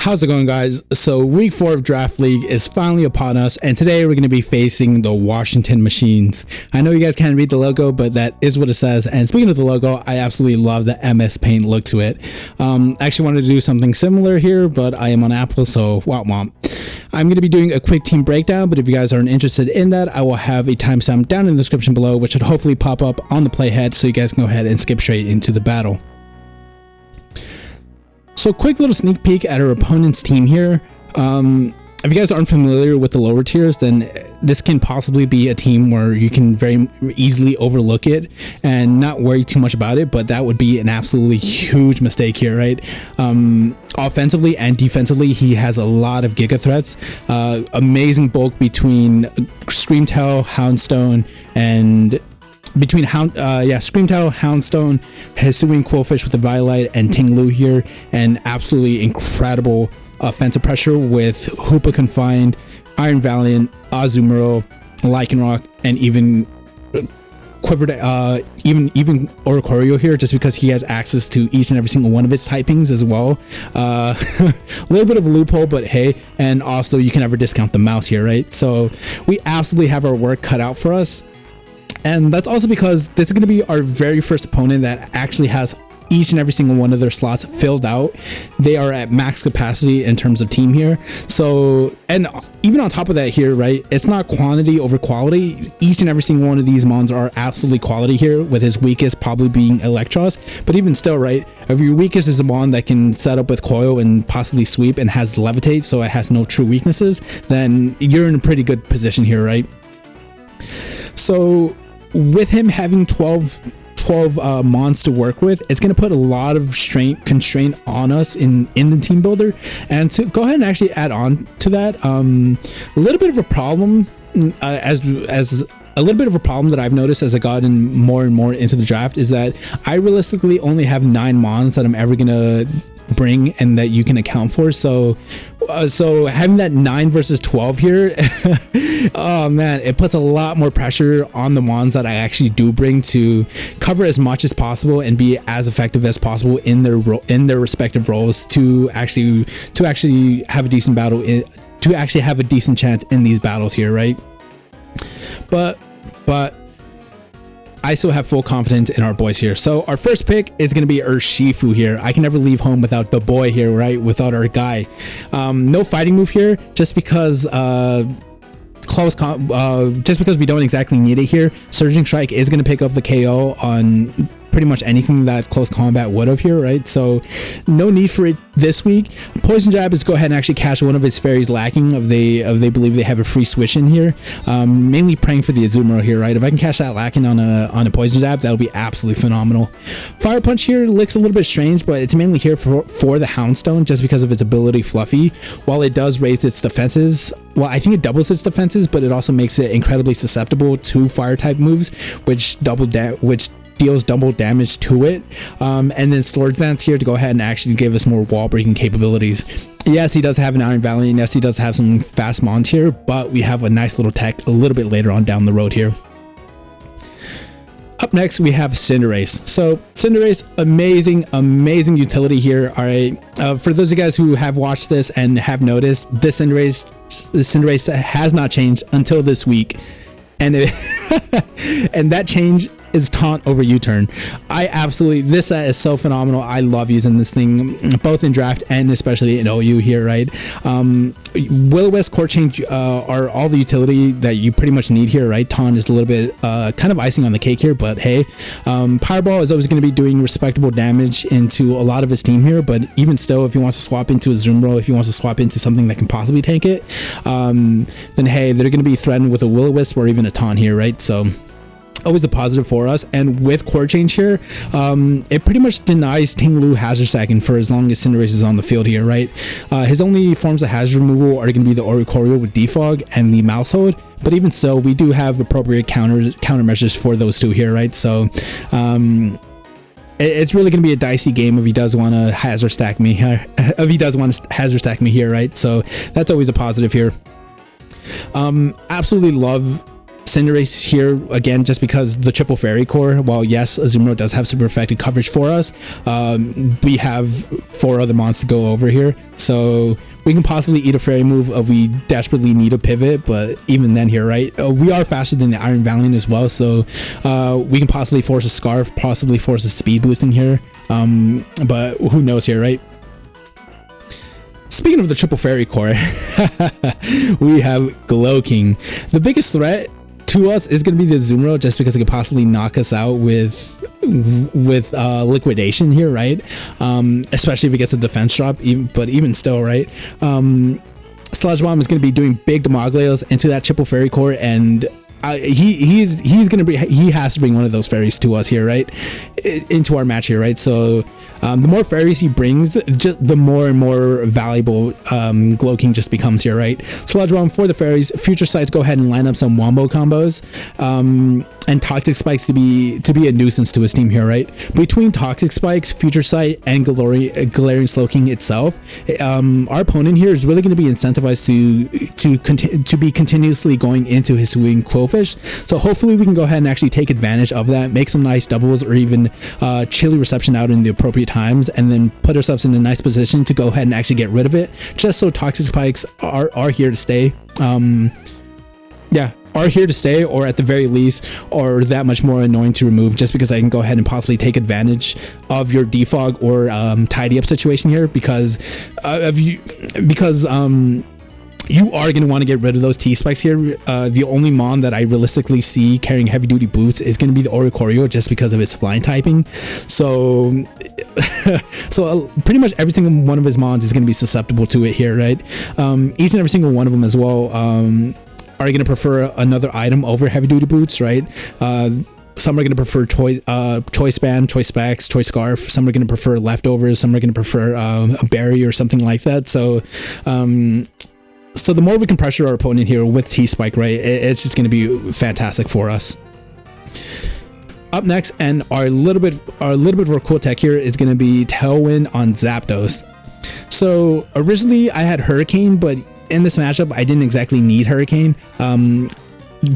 How's it going, guys? So week 4 of Draft League is finally upon us, and today we're going to be facing the Washington Machines. I know you guys can't read the logo, but that is what it says. And speaking of the logo, I absolutely love the MS Paint look to it. I actually wanted to do something similar here, but I am on Apple, so womp womp. I'm going to be doing a quick team breakdown, but if you guys aren't interested in that, I will have a timestamp down in the description below, which should hopefully pop up on the playhead so you guys can go ahead and skip straight into the battle. So quick little sneak peek at our opponent's team here. If you guys aren't familiar with the lower tiers, then this can possibly be a team where you can very easily overlook it and not worry too much about it, but that would be an absolutely huge mistake here, right? Offensively and defensively, he has a lot of giga threats. Amazing bulk between Screamtail, Houndstone, and Screamtail, Houndstone, Hisuian Quillfish with the Violet, and Tinglu here, and absolutely incredible offensive pressure with Hoopa Confined, Iron Valiant, Azumarill, Lycanroc, and even Quivered, even Oricorio here, just because he has access to each and every single one of its typings as well. A little bit of a loophole, but hey, and also you can never discount the mouse here, right? So we absolutely have our work cut out for us. And that's also because this is going to be our very first opponent that actually has each and every single one of their slots filled out. They are at max capacity in terms of team here. So, and even on top of that here, right, it's not quantity over quality. Each and every single one of these mons are absolutely quality here, with his weakest probably being Electros. But even still, right, if your weakest is a mon that can set up with coil and possibly sweep and has levitate, so it has no true weaknesses, then you're in a pretty good position here, right? So with him having 12 mons to work with, it's going to put a lot of constraint on us in the team builder. And to go ahead and actually add on to that, a little bit of a problem as a little bit of a problem that I've noticed as I gotten more and more into the draft is that I realistically only have 9 mons that I'm ever going to bring and that you can account for. So having that 9 versus 12 here, oh man, it puts a lot more pressure on the mons that I actually do bring to cover as much as possible and be as effective as possible in their respective roles to actually have a decent battle, to actually have a decent chance in these battles here, right? But I still have full confidence in our boys here. So our first pick is going to be Urshifu here. I can never leave home without the boy here, right? Without our guy. No fighting move here, just because just because we don't exactly need it here. Surging Strike is going to pick up the KO on pretty much anything that close combat would have here, right? So no need for it this week. Poison Jab is go ahead and actually catch one of his fairies lacking if they believe they have a free switch in here. Mainly praying for the Azumarill here, right? If I can catch that lacking on a Poison Jab, that'll be absolutely phenomenal. Fire Punch here looks a little bit strange, but it's mainly here for the Houndstone just because of its ability Fluffy. While it does raise its defenses, well, I think it doubles its defenses, but it also makes it incredibly susceptible to fire type moves, which deals double damage to it. And then Storage Lance here to go ahead and actually give us more wall breaking capabilities. Yes, he does have an Iron Valiant. Yes, he does have some fast mons here, but we have a nice little tech a little bit later on down the road here. Up next, we have Cinderace. So Cinderace, amazing utility here. All right, for those of you guys who have watched this and have noticed, this Cinderace has not changed until this week, and and that change is taunt over U-turn. This set is so phenomenal. I love using this thing both in draft and especially in OU here, right? Will-O-Wisp, Core Change are all the utility that you pretty much need here, right? Taunt is a little bit kind of icing on the cake here, but hey, Powerball is always going to be doing respectable damage into a lot of his team here, but even still, if he wants to swap into a Azumarill, if he wants to swap into something that can possibly tank it, then hey, they're going to be threatened with a Will-O-Wisp or even a Taunt here, right? So always a positive for us. And with Core Change here, it pretty much denies Tinglu hazard stacking for as long as Cinderace is on the field here, right? His only forms of hazard removal are going to be the Oricorio with Defog and the Maushold, but even still, we do have appropriate countermeasures for those two here, right? So it's really going to be a dicey game if he does want to hazard stack me here. Right? So that's always a positive here. Absolutely love Cinderace here again, just because the triple fairy core, while yes, Azumarill does have super effective coverage for us, we have 4 other mons to go over here, so we can possibly eat a fairy move if we desperately need a pivot. But even then here, right, we are faster than the Iron Valiant as well, so we can possibly force a Scarf, possibly force a speed boosting here, but who knows here, right? Speaking of the triple fairy core, we have Glowking. The biggest threat to us is going to be the Azumarill, just because it could possibly knock us out with liquidation here, right? Especially if it gets a defense drop, but even still, right? Sludge Bomb is going to be doing big Demoglios into that triple fairy core, and he has to bring one of those fairies to us here, right? Into our match here, right? So the more fairies he brings, just the more and more valuable Glowking just becomes here, right? Sludge Bomb for the fairies. Future Sights, go ahead and line up some wombo combos, and Toxic Spikes to be a nuisance to his team here, right? Between Toxic Spikes, Future Sight, and Galarian Slowking itself, our opponent here is really going to be incentivized to be continuously going into his swing Quillfish. So hopefully we can go ahead and actually take advantage of that, make some nice doubles, or even chilly reception out in the appropriate times, and then put ourselves in a nice position to go ahead and actually get rid of it, just so Toxic Spikes are here to stay. Are here to stay, or at the very least are that much more annoying to remove, just because I can go ahead and possibly take advantage of your defog or tidy up situation here, because you are going to want to get rid of those T-Spikes here. The only mon that I realistically see carrying heavy duty boots is going to be the Oricorio, just because of its flying typing. So pretty much every single one of his mons is going to be susceptible to it here, right? Each and every single one of them as well are going to prefer another item over heavy duty boots, right? Some are going to prefer choice band, choice specs, choice scarf. Some are going to prefer leftovers. Some are going to prefer a berry or something like that. So so the more we can pressure our opponent here with T-Spike, right, it's just going to be fantastic for us. Up next, and our little bit of our cool tech here is going to be Tailwind on Zapdos. So originally I had Hurricane, but in this matchup I didn't exactly need Hurricane.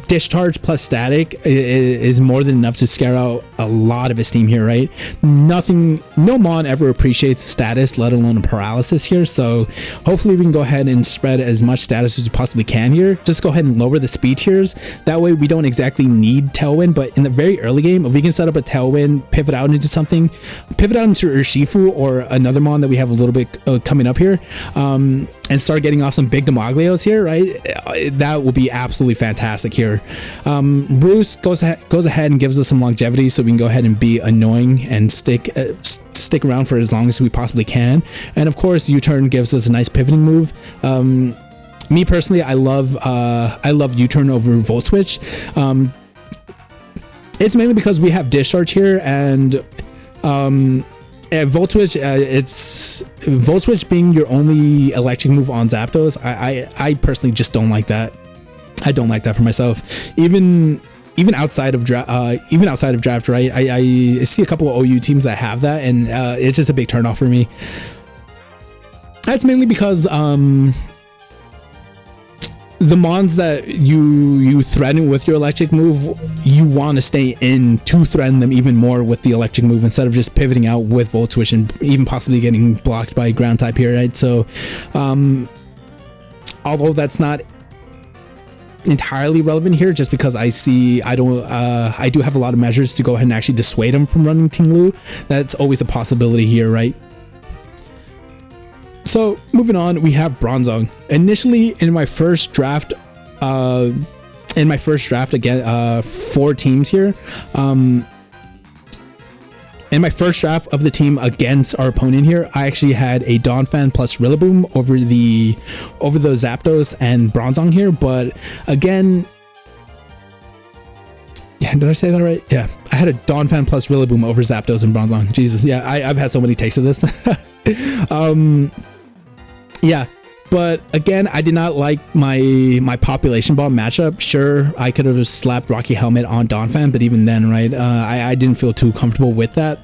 Discharge plus Static is more than enough to scare out a lot of his team here, right? No mon ever appreciates status, let alone a paralysis here, so hopefully we can go ahead and spread as much status as we possibly can here. Just go ahead and lower the speed tiers, that way we don't exactly need Tailwind, but in the very early game, if we can set up a Tailwind, pivot out into something, pivot out into Urshifu or another mon that we have a little bit coming up here, and start getting off some big Demoglios here, right? That will be absolutely fantastic here. Bruce goes ahead and gives us some longevity, so we can go ahead and be annoying and stick around for as long as we possibly can. And of course, U-turn gives us a nice pivoting move. Me personally, I love U-turn over Volt Switch. It's mainly because we have Discharge here, and Volt Switch, it's Volt Switch being your only electric move on Zapdos. I personally just don't like that. I don't like that for myself. Even outside of draft, right? I see a couple of OU teams that have that, and it's just a big turnoff for me. That's mainly because the mons that you threaten with your electric move, you want to stay in to threaten them even more with the electric move, instead of just pivoting out with Volt Switch and even possibly getting blocked by ground type here, right? So although that's not entirely relevant here, just because I do have a lot of measures to go ahead and actually dissuade him from running Ting Lu, that's always a possibility here, right? So moving on, we have Bronzong. Initially in my first draft again, 4 teams here, in my first draft of the team against our opponent here, I actually had a Donphan plus Rillaboom over the Zapdos and Bronzong here, but again, yeah, did I say that right? Yeah, I had a Donphan plus Rillaboom over Zapdos and Bronzong. Jesus, yeah, I've had so many takes of this. Yeah, but again, I did not like my population bomb matchup. Sure, I could have slapped Rocky Helmet on Donphan, but even then, right, I didn't feel too comfortable with that.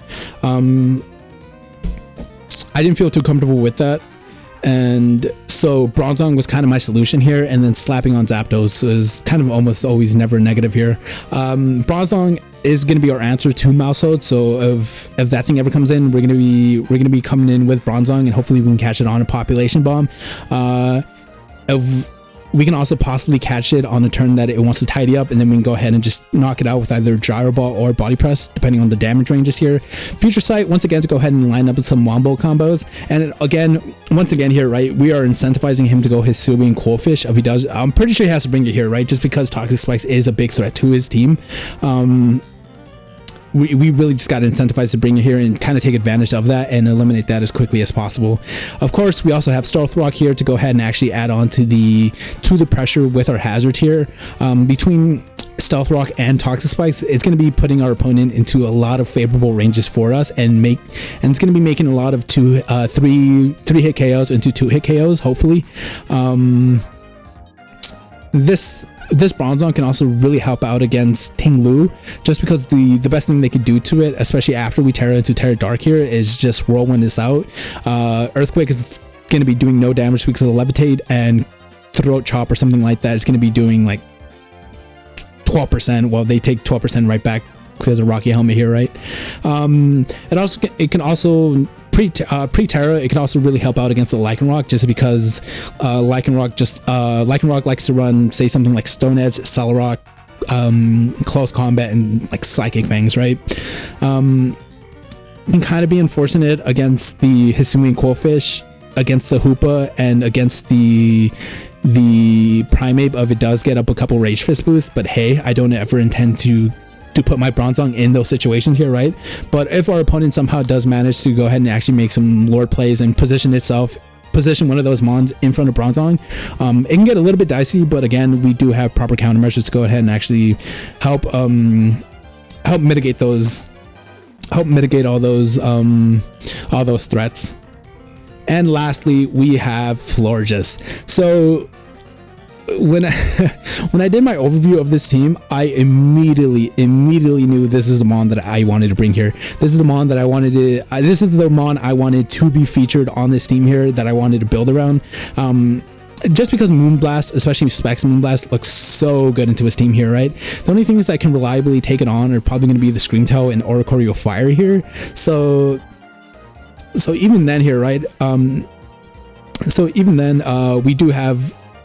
And so Bronzong was kind of my solution here, and then slapping on Zapdos is kind of almost always never negative here. Bronzong is going to be our answer to maushold, so if that thing ever comes in, we're going to be coming in with Bronzong, and hopefully we can catch it on a population bomb. We can also possibly catch it on a turn that it wants to tidy up, and then we can go ahead and just knock it out with either Gyro Ball or Body Press, depending on the damage ranges here. Future Sight, once again, to go ahead and line up with some Wombo combos. And once again here, right, we are incentivizing him to go Hisuian Quillfish. If he does, I'm pretty sure he has to bring it here, right, just because Toxic Spikes is a big threat to his team. We really just got to incentivize to bring it here and kind of take advantage of that and eliminate that as quickly as possible. Of course, we also have Stealth Rock here to go ahead and actually add on to the pressure with our hazard here. Between Stealth Rock and Toxic Spikes, it's going to be putting our opponent into a lot of favorable ranges for us, and it's going to be making a lot of three hit KOs into 2-hit KOs, hopefully. This Bronzong can also really help out against Ting Lu, just because the best thing they could do to it, especially after we Terra into Terra Dark here, is just Whirlwind this out. Earthquake is going to be doing no damage because of the Levitate, and Throat Chop or something like that is going to be doing like 12%. Well, they take 12% right back because of Rocky Helmet here, right? It can also pre-Terra, it can also really help out against the Lycanroc, just because Lycanroc likes to run, say, something like Stone Edge, Celerock, Close Combat, and like Psychic Fangs, right? Can kind of be unfortunate against the Hisuian Quillfish, against the Hoopa, and against the Primeape if it does get up a couple Rage Fist boosts, but hey, I don't ever intend to put my Bronzong in those situations here, right? But if our opponent somehow does manage to go ahead and actually make some Lord plays and position one of those Mons in front of Bronzong, it can get a little bit dicey, but again, we do have proper countermeasures to go ahead and actually help mitigate all those threats. And lastly, we have Florges. So when I did my overview of this team, I immediately knew this is the Mon that I wanted to bring here. This is the Mon that I wanted to. This is the Mon I wanted to be featured on this team here, that I wanted to build around. Just because Moonblast, especially Specs Moonblast, looks so good into his team here, right? The only things that can reliably take it on are probably going to be the Screamtail and Oricorio Fire here. So even then here, right?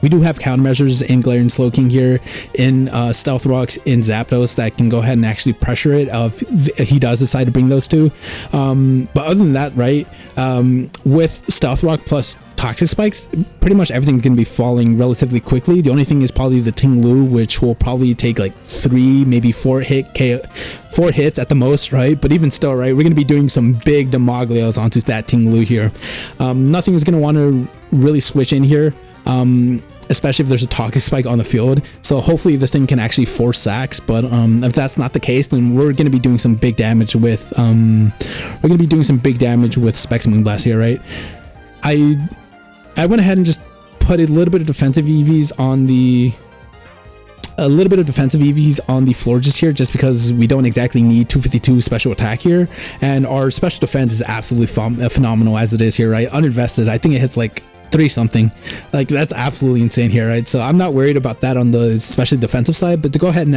We do have countermeasures in Galarian Slowking here, in Stealth Rocks, in Zapdos, that can go ahead and actually pressure it if he does decide to bring those two. But other than that, right, with Stealth Rock plus Toxic Spikes, pretty much everything's going to be falling relatively quickly. The only thing is probably the Ting Lu, which will probably take like 3, maybe 4 hits at the most, right? But even still, right, we're going to be doing some big Demoglios onto that Ting Lu here. Nothing is going to want to really switch in here, especially if there's a Toxic Spike on the field. So hopefully this thing can actually force sacks, but if that's not the case, then we're going to be doing some big damage with Specs Moonblast here, right? I went ahead and just put a little bit of defensive EVs on the Florges here, just because we don't exactly need 252 special attack here, and our special defense is absolutely phenomenal as it is here, right? Uninvested, I think it hits like 3 something, like that's absolutely insane here, right? So I'm not worried about that on the especially defensive side, but to go ahead and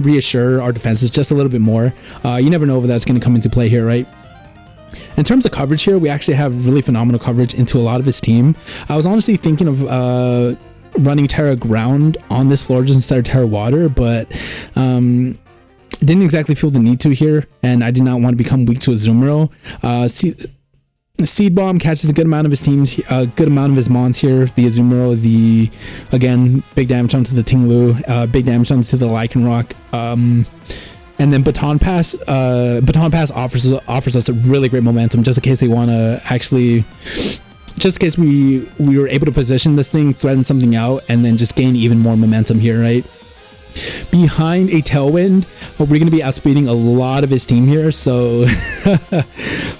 reassure our defenses just a little bit more. You never know if that's going to come into play here, right? In terms of coverage here, we actually have really phenomenal coverage into a lot of his team. I was honestly thinking of running Terra Ground on this Florges instead of Terra Water, but didn't exactly feel the need to here, and I did not want to become weak to a Azumarill. Seed Bomb catches a good amount of his teams, a good amount of his Mons here. The Azumarill, again, big damage onto the Ting Lu, big damage onto the Lycanroc. And then Baton Pass offers us a really great momentum, just in case they want to actually, just in case we were able to position this thing, threaten something out, and then just gain even more momentum here, right? Behind a Tailwind, we're going to be outspeeding a lot of his team here, so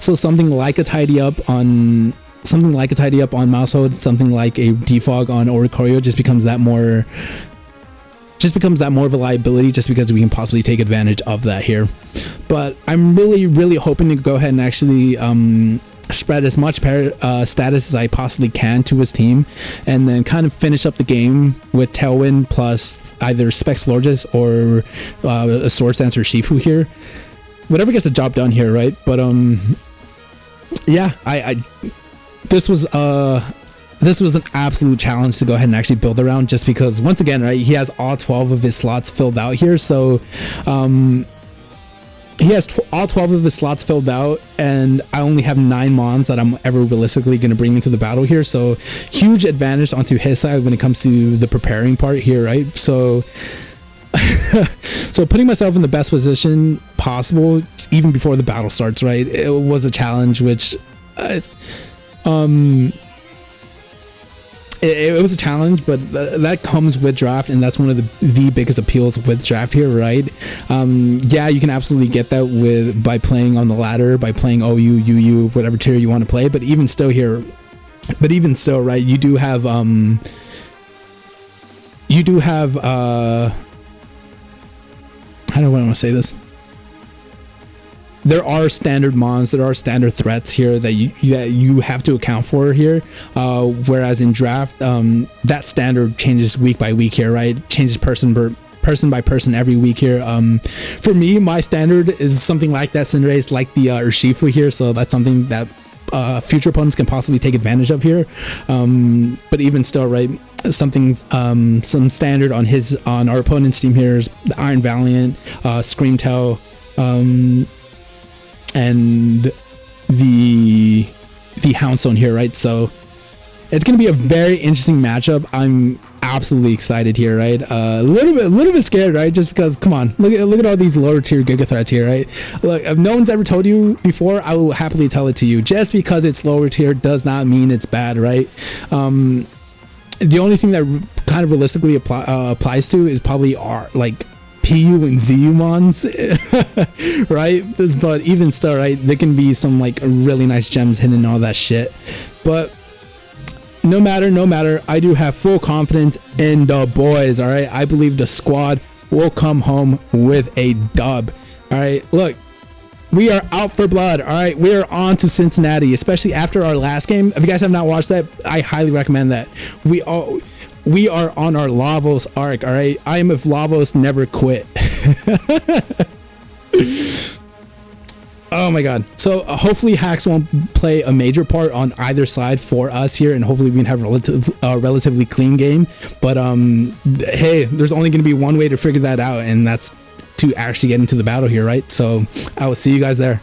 so something like a tidy up on Maushold, something like a defog on Oricorio just becomes that more of a liability, just because we can possibly take advantage of that here. But I'm really hoping to go ahead and actually spread as much status as I possibly can to his team, and then kind of finish up the game with Tailwind plus either Specs Lorges or a Swords Dancer Shifu here. Whatever gets the job done here, right? But yeah, this was an absolute challenge to go ahead and actually build around, just because once again, right, he has all 12 of his slots filled out here. So he has all 12 of his slots filled out, and I only have 9 mons that I'm ever realistically going to bring into the battle here. So huge advantage onto his side when it comes to the preparing part here, right? So so putting myself in the best position possible even before the battle starts, right? It was a challenge, which it was a challenge, but that comes with draft, and that's one of the biggest appeals with draft here, right? Yeah, you can absolutely get that by playing on the ladder, by playing OU, UU, whatever tier you want to play. But even still, right, you do have how do I want to say this? There are standard mons, there are standard threats here that you have to account for here. Whereas in draft, that standard changes week by week here, right? Changes person by person every week here. For me, my standard is something like that Cinderace, like the Urshifu here. So that's something that future opponents can possibly take advantage of here. But even still, right, some standard on our opponent's team here is the Iron Valiant, Screamtail, and the Houndstone here, right? So it's going to be a very interesting matchup. I'm absolutely excited here, right? A little bit scared, right? Just because, come on, look at all these lower tier Giga threats here, right? Look, if no one's ever told you before, I will happily tell it to you. Just because it's lower tier does not mean it's bad, right? The only thing that kind of realistically applies to is probably PU and ZU mons, right? But even still, right, there can be some like really nice gems hidden and all that shit. But no matter, I do have full confidence in the boys, all right? I believe the squad will come home with a dub, all right? Look, we are out for blood, all right? We are on to Cincinnati, especially after our last game. If you guys have not watched that, I highly recommend that. We are on our Lavos arc, all right? I am if Lavos never quit. Oh my god. So hopefully hacks won't play a major part on either side for us here, and hopefully we can have a relatively clean game. But hey, there's only going to be one way to figure that out, and that's to actually get into the battle here, right? So I will see you guys there.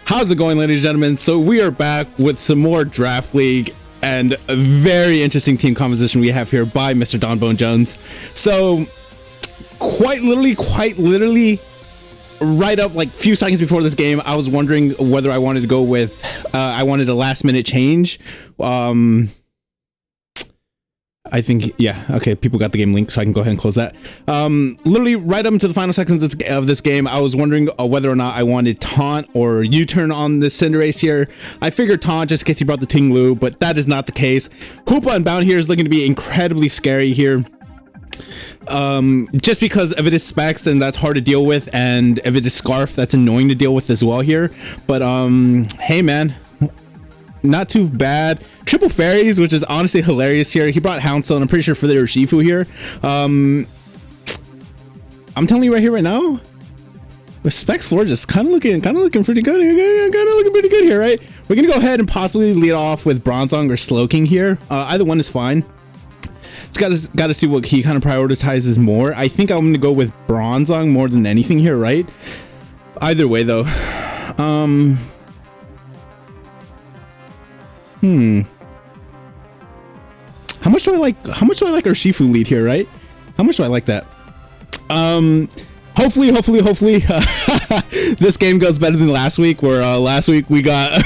How's it going, ladies and gentlemen? So we are back with some more Draft League and a very interesting team composition we have here by Mr. Don Bone Jones. So quite literally right up like few seconds before this game, I was wondering whether I wanted to go with I wanted a last minute change. I think, yeah, okay, people got the game link, so I can go ahead and close that. Literally right up into the final seconds of this game, I was wondering whether or not I wanted taunt or U-turn on this Cinderace here. I figured taunt just in case he brought the Tinglu, but that is not the case. Hoopa Unbound here is looking to be incredibly scary here. Just because if it is Specs, then that's hard to deal with, and if it is Scarf, that's annoying to deal with as well here. But hey man, not too bad. Triple fairies, which is honestly hilarious here. He brought Houndstone, I'm pretty sure, for the Urshifu here. I'm telling you right here, right now, with Specs Lord just kind of looking pretty good here, right? We're gonna go ahead and possibly lead off with Bronzong or Slowking here. Either one is fine. Just gotta see what he kind of prioritizes more. I think I'm gonna go with Bronzong more than anything here, right? Either way though, how much do I like Urshifu lead here, right? How much do I like that? Hopefully this game goes better than last week, where last week we got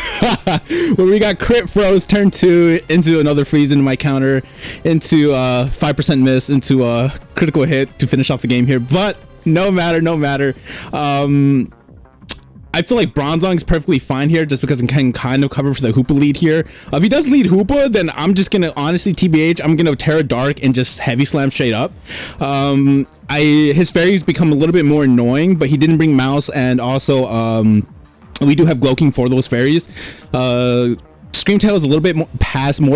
where we got crit froze, turn 2 into another freeze into my counter, into 5% miss, into a critical hit to finish off the game here. But no matter. I feel like Bronzong is perfectly fine here, just because it can kind of cover for the Hoopa lead here. If he does lead Hoopa, then I'm just gonna honestly TBH, I'm gonna Terra Dark and just heavy slam straight up. His fairies become a little bit more annoying, but he didn't bring Mouse, and also We do have Glowking for those fairies. Screamtail is a little bit more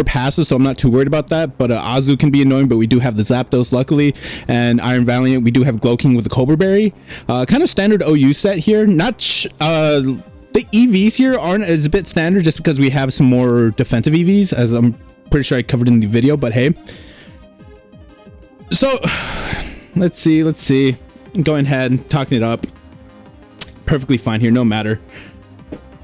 passive, so I'm not too worried about that. But Azu can be annoying, but we do have the Zapdos, luckily. And Iron Valiant, we do have Glowking with the Cobra Berry. Kind of standard OU set here. Not the EVs here aren't as a bit standard just because we have some more defensive EVs, as I'm pretty sure I covered in the video, but hey. So, let's see. Going ahead, talking it up. Perfectly fine here, no matter.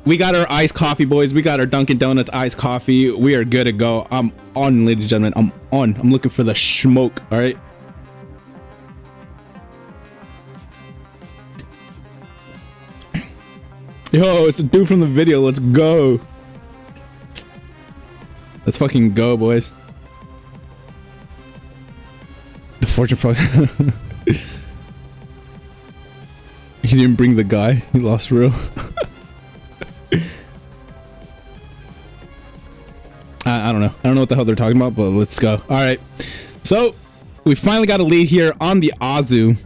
We got our iced coffee, boys. We got our Dunkin' Donuts iced coffee. We are good to go. I'm on, ladies and gentlemen. I'm on. I'm looking for the smoke, all right? Yo, it's a dude from the video. Let's go. Let's fucking go, boys. The fortune frog. He didn't bring the guy. He lost real. I don't know. I don't know what the hell they're talking about, but let's go. All right. So we finally got a lead here on the Azu.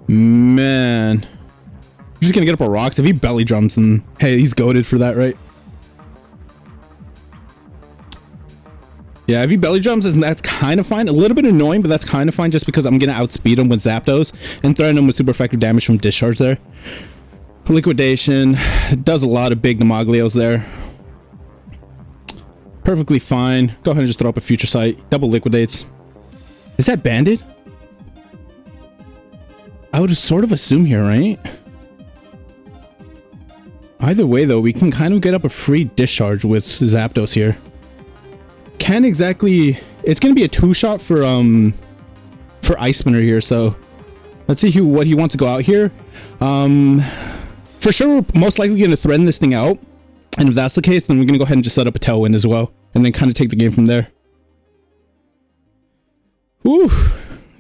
Man. He's just gonna get up a rocks. If he belly drums, then hey, he's goated for that, right? Yeah, if he belly drums, that's kind of fine. A little bit annoying, but that's kind of fine just because I'm gonna outspeed him with Zapdos and threaten him with super effective damage from discharge there. Liquidation does a lot of big Namaglios there. Perfectly fine. Go ahead and just throw up a future sight. Double liquidates. Is that banded? I would sort of assume here, right? Either way, though, we can kind of get up a free discharge with Zapdos here. Can't exactly... It's going to be a two-shot for Ice Spinner here, so... Let's see what he wants to go out here. For sure, we're most likely going to threaten this thing out. And if that's the case, then we're going to go ahead and just set up a Tailwind as well. And then kind of take the game from there. Whew.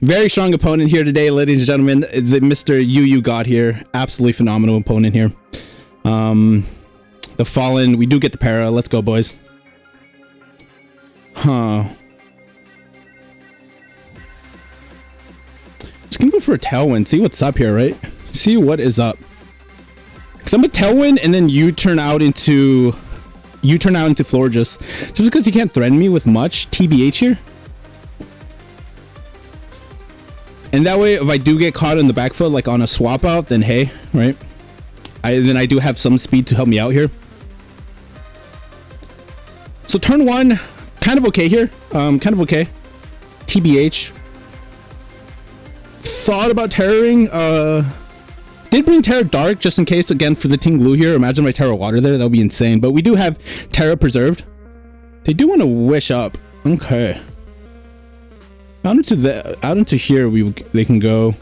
Very strong opponent here today, ladies and gentlemen. The Mr. UU God here. Absolutely phenomenal opponent here. The Fallen, we do get the para. Let's go, boys. Huh. Just gonna go for a Tailwind. See what's up here, right? See what is up. Cause I'm a Tailwind and then you turn out into Florges. Just because you can't threaten me with much. TBH here. And that way, if I do get caught in the back foot, like on a swap out, then hey, right? Then I do have some speed to help me out here. So turn one, kind of okay here. Kind of okay. TBH. Thought about terroring. Did bring Terra Dark just in case, again, for the Team Glue here. Imagine my Terra Water there. That would be insane. But we do have Terra Preserved. They do want to wish up. Okay. Out into here, they can go.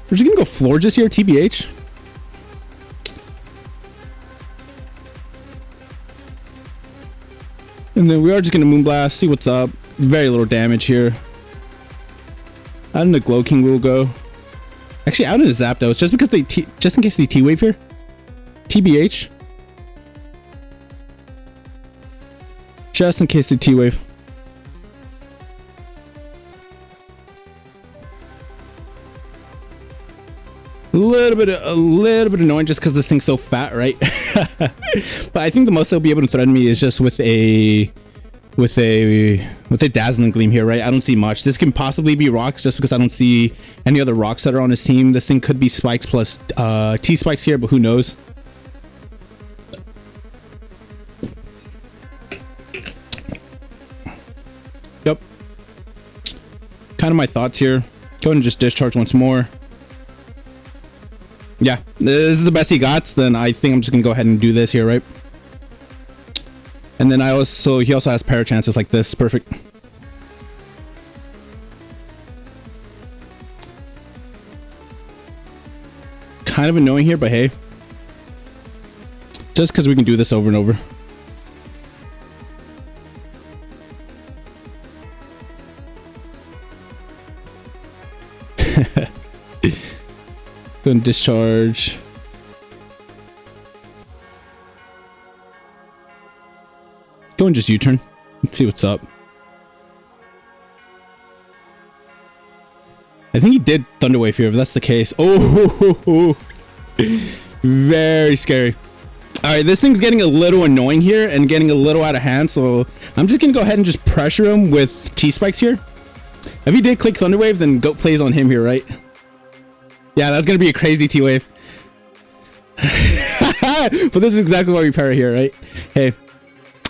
We're just gonna go Florges here, TBH. And then we are just gonna Moonblast, see what's up. Very little damage here. Out into Glowking we'll go. Actually, out into Zapdos, just because just in case they T-Wave here. TBH. Just in case they T-Wave. A little bit annoying just because this thing's so fat, right? But I think the most they'll be able to threaten me is just with a Dazzling Gleam here, right? I don't see much. This can possibly be rocks just because I don't see any other rocks that are on his team. This thing could be spikes plus T-spikes here, but who knows? Yep. Kind of my thoughts here. Go ahead and just discharge once more. Yeah, this is the best he got, then I think I'm just gonna go ahead and do this here, right? And then he also has para chances like this. Perfect. Kind of annoying here, but hey. Just because we can do this over and over. Go and discharge. Go and just U-turn. Let's see what's up. I I think he did Thunderwave here, if that's the case. Oh, very scary. All right, this thing's getting a little annoying here and getting a little out of hand, so I'm just gonna go ahead and just pressure him with T-Spikes here. If he did click Thunderwave, then Goat plays on him here, right? Yeah, that's gonna be a crazy T-Wave. But this is exactly why we parry here, right? Hey,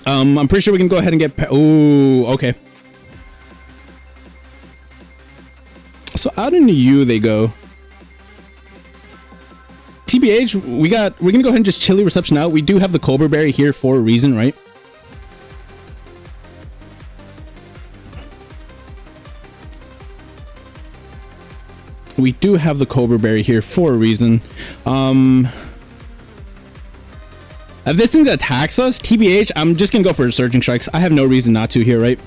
I'm pretty sure we can go ahead and get... Oh, okay. So out into you they go. TBH, we're gonna go ahead and just chili reception out. We do have the Cobra Berry here for a reason, right? We do have the Cobra Berry here for a reason. If this thing attacks us, TBH, I'm just gonna go for Surging Strikes. I have no reason not to here, right?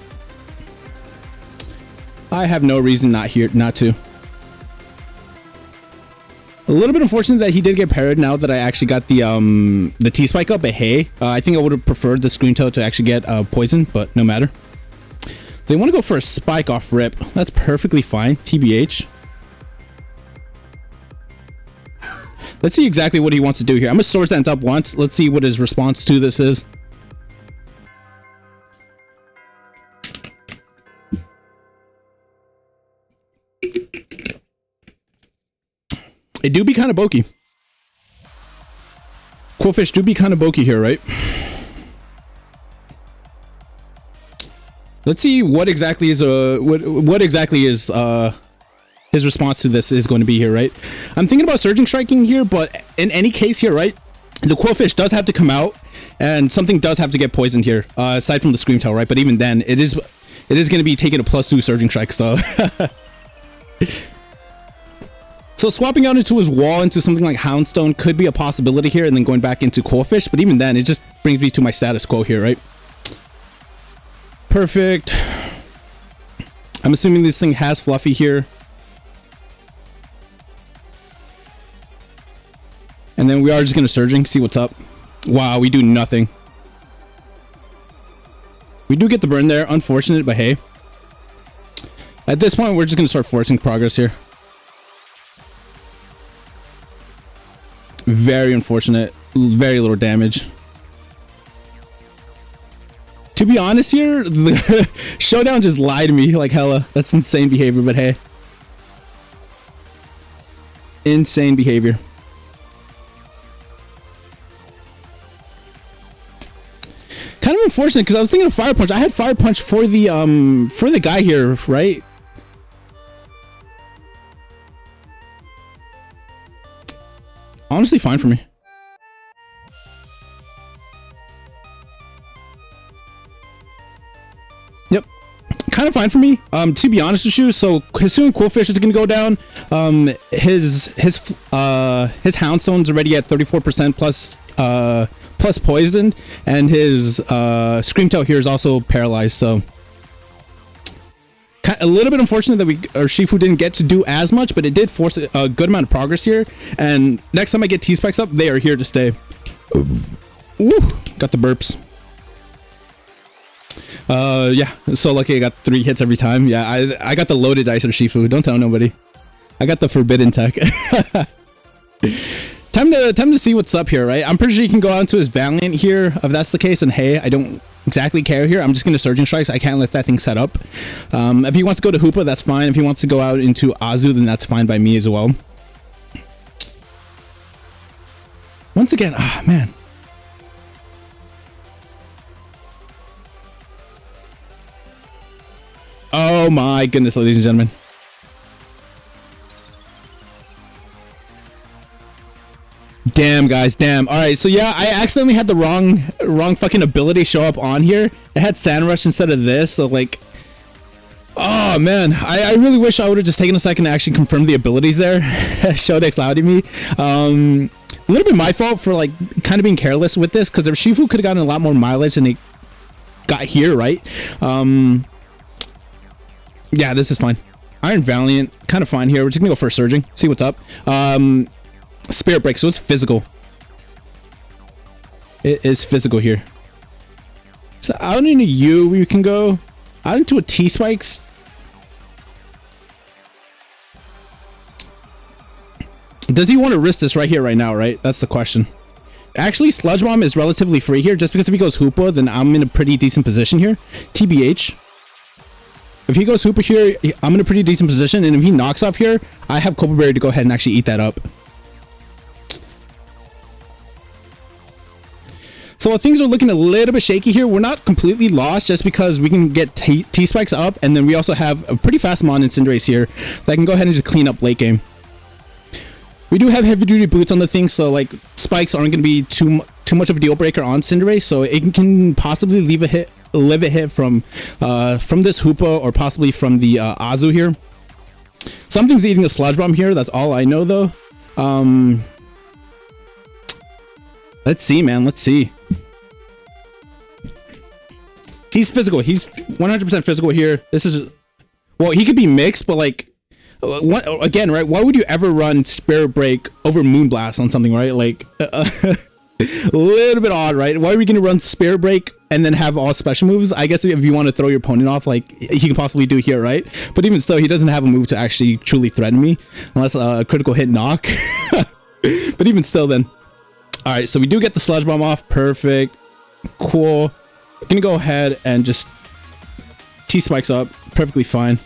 I have no reason not to. A little bit unfortunate that he did get parried now that I actually got the T-Spike up, but hey, I think I would have preferred the Screen Toe to actually get poison, but no matter. They want to go for a spike off rip. That's perfectly fine, TBH. Let's see exactly what he wants to do here. I'm gonna Sword Dance up once. Let's see what his response to this is. It do be kind of bulky. Quillfish do be kind of bulky here, right? Let's see what exactly is his response to this is going to be here, right? I'm thinking about Surging Striking here, but in any case here, right? The Quillfish does have to come out, and something does have to get poisoned here, aside from the Scream Tail, right? But even then, it is going to be taking a +2 Surging Strike, so. So swapping out into his wall into something like Houndstone could be a possibility here, and then going back into Quillfish, but even then, it just brings me to my status quo here, right? Perfect. I'm assuming this thing has Fluffy here. And then we are just going to Surging, see what's up. Wow, we do nothing. We do get the burn there, unfortunate, but hey. At this point, we're just going to start forcing progress here. Very unfortunate, very little damage. To be honest here, the Showdown just lied to me like hella. That's insane behavior, but hey. Insane behavior. Kind of unfortunate because I was thinking of Fire Punch. I had Fire Punch for the guy here, right? Honestly, fine for me. Yep, kind of fine for me. To be honest with you, so assuming Quillfish is gonna go down, his Houndstone's already at 34% plus poisoned, and his Scream Tail here is also paralyzed. So a little bit unfortunate that Shifu didn't get to do as much, but it did force a good amount of progress here. And next time I get T-Spikes up, they are here to stay. Ooh, got the burps. Yeah, so lucky I got 3 hits every time. Yeah, I got the loaded dice of Shifu. Don't tell nobody. I got the forbidden tech. Time to see what's up here, right? I'm pretty sure he can go out into his Valiant here, if that's the case. And hey, I don't exactly care here. I'm just going to Surging Strikes. I can't let that thing set up. If he wants to go to Hoopa, that's fine. If he wants to go out into Azu, then that's fine by me as well. Once again, ah, man. Oh my goodness, ladies and gentlemen. Damn, guys, damn. All right, so yeah, I accidentally had the wrong fucking ability show up on here. It had Sand Rush instead of this, so like, oh man, I really wish I would have just taken a second to actually confirm the abilities there. Shodex louded me. A little bit my fault for like kind of being careless with this, because if Shifu could have gotten a lot more mileage than he got here, right? Yeah, this is fine. Iron Valiant, kind of fine here. We're just gonna go for a Surging, see what's up. Spirit Break, so it's physical. It is physical here. So out into you, we can go out into a T-Spikes. Does he want to risk this right here, right now, right? That's the question. Actually, Sludge Bomb is relatively free here, just because if he goes Hoopa, then I'm in a pretty decent position here. TBH. If he goes Hoopa here, I'm in a pretty decent position, and if he knocks off here, I have Cobra Berry to go ahead and actually eat that up. So things are looking a little bit shaky here. We're not completely lost just because we can get T-Spikes up, and then we also have a pretty fast Mon and Cinderace here that can go ahead and just clean up late game. We do have heavy duty boots on the thing, so like spikes aren't going to be too much of a deal breaker on Cinderace, so it can possibly live a hit from this Hoopa or possibly from the Azu here. Something's eating a Sludge Bomb here. That's all I know though. Let's see, man. Let's see. He's physical. He's 100% physical here. This is, well, he could be mixed, but like, again, right? Why would you ever run Spirit Break over Moonblast on something, right? Like, a little bit odd, right? Why are we going to run Spirit Break and then have all special moves? I guess if you want to throw your opponent off, like he can possibly do here, right? But even still, he doesn't have a move to actually truly threaten me unless a critical hit knock. But even still, then. All right, so we do get the Sludge Bomb off. Perfect. Cool. Gonna go ahead and just T-Spikes up. Perfectly fine.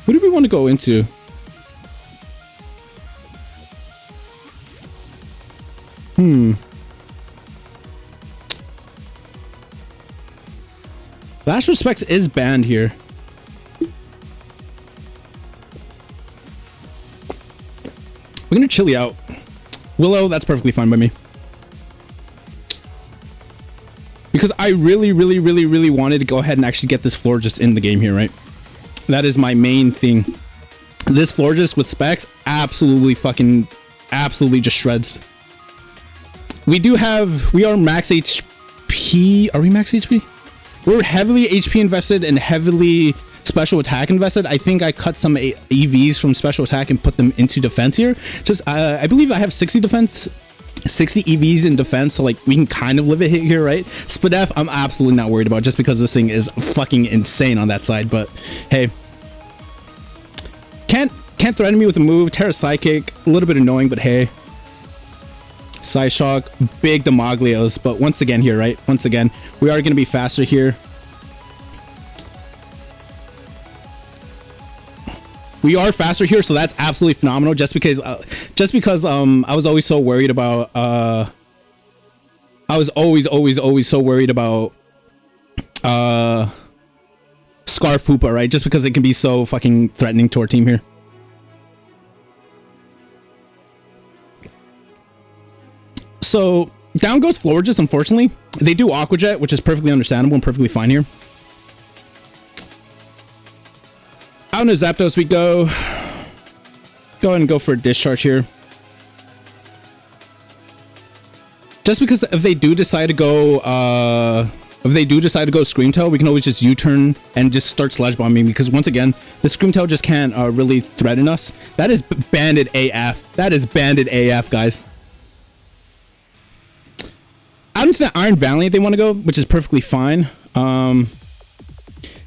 Who do we want to go into? Last Respects is banned here. We're gonna Chili out. Willow, that's perfectly fine by me. Because I really wanted to go ahead and actually get this Florges in the game here, right? That is my main thing. This Florges with specs absolutely just shreds. We are max HP. Are we max HP? We're heavily HP invested and heavily special attack invested. I think I cut some EVs from special attack and put them into defense here. Just, I believe I have 60 defense, 60 EVs in defense, so like we can kind of live a hit here, right? Spadef, I'm absolutely not worried about just because this thing is fucking insane on that side, but hey. Can't threaten me with a move. Terra Psychic, a little bit annoying, but hey. Psyshock, big Demaglios, but once again here, right? Once again, we are going to be faster here. We are faster here, so that's absolutely phenomenal. Just because I was always so worried about I was always so worried about Scarf Hoopa, right? Just because it can be so fucking threatening to our team here. So down goes Florges, unfortunately. They do Aqua Jet, which is perfectly understandable and perfectly fine here. Out into Zapdos we go. Go ahead and go for a Discharge here. Just because if they do decide to go Screamtail, we can always just U-turn and just start Sludge Bombing, because once again, the Screamtail just can't really threaten us. That is banded AF. That is banded AF, guys. Out into the Iron Valiant they want to go, which is perfectly fine.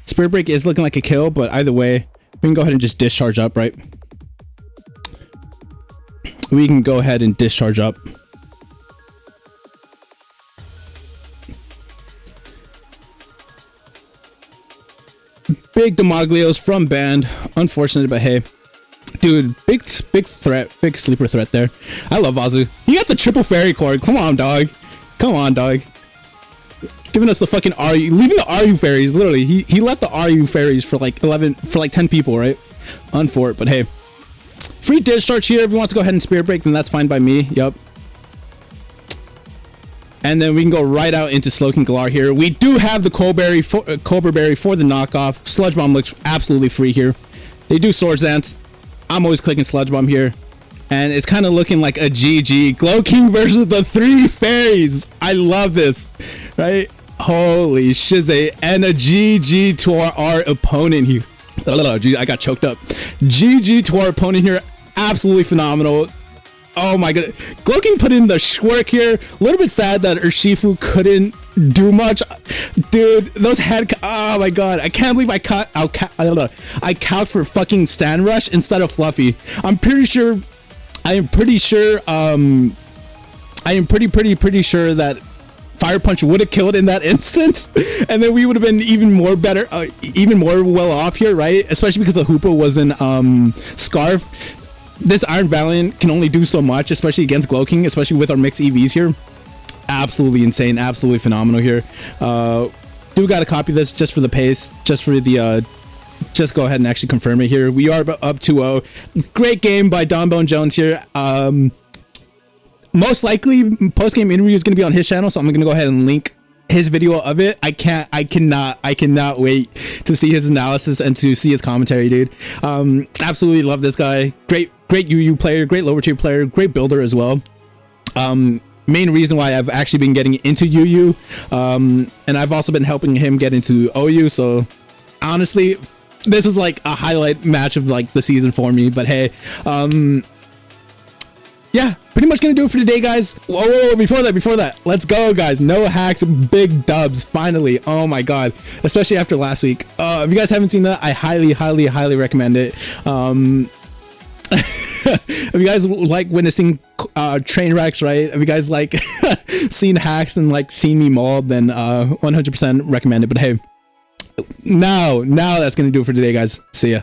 Spirit Break is looking like a kill, but either way, we can go ahead and just Discharge up, right? We can go ahead and Discharge up. Big Demaglios from band. Unfortunate, but hey. Dude, big threat. Big sleeper threat there. I love Azu. You got the triple fairy cord. Come on, dog. Come on, dog. Giving us the fucking RU. Leaving the RU fairies, literally. He left the RU fairies for like 10 people, right? Unfor it, but hey. Free Discharge here. If you want to go ahead and Spirit Break, then that's fine by me. Yup. And then we can go right out into Slowking Galar here. We do have the Cobra Berry for the knockoff. Sludge Bomb looks absolutely free here. They do Swords Dance. I'm always clicking Sludge Bomb here. And it's kind of looking like a GG. Glowking versus the 3 fairies. I love this. Right? Holy shizzy. And a GG to our opponent here. I got choked up. GG to our opponent here. Absolutely phenomenal. Oh my god. Glowking put in the work here. A little bit sad that Urshifu couldn't do much, dude. Those head, oh my god, I can't believe I calced for fucking Sand Rush instead of Fluffy. I am pretty sure that Fire Punch would have killed in that instance, and then we would have been even more well off here, right? Especially because the Hoopa was in Scarf. This Iron Valiant can only do so much, especially against Glowking, especially with our mixed EVs here. Absolutely insane, absolutely phenomenal here. Do gotta copy this just for the pace, just for the just go ahead and actually confirm it here. We are up 2-0. Great game by Don Bone Jones here. Most likely post-game interview is going to be on his channel, so I'm going to go ahead and link his video of it. I cannot wait to see his analysis and to see his commentary, dude. Absolutely love this guy. Great UU player, great lower tier player, great builder as well. Main reason why I've actually been getting into UU, and I've also been helping him get into OU. So honestly, this is like a highlight match of like the season for me. But hey, yeah, pretty much gonna do it for today, guys. Whoa, before that, let's go, guys. No hacks, big dubs, finally. Oh my god, especially after last week. If you guys haven't seen that, I highly recommend it. If you guys like witnessing train wrecks, right? If you guys like seen hacks and like seen me mauled, then 100% recommend it. But hey, now that's gonna do it for today, guys. See ya.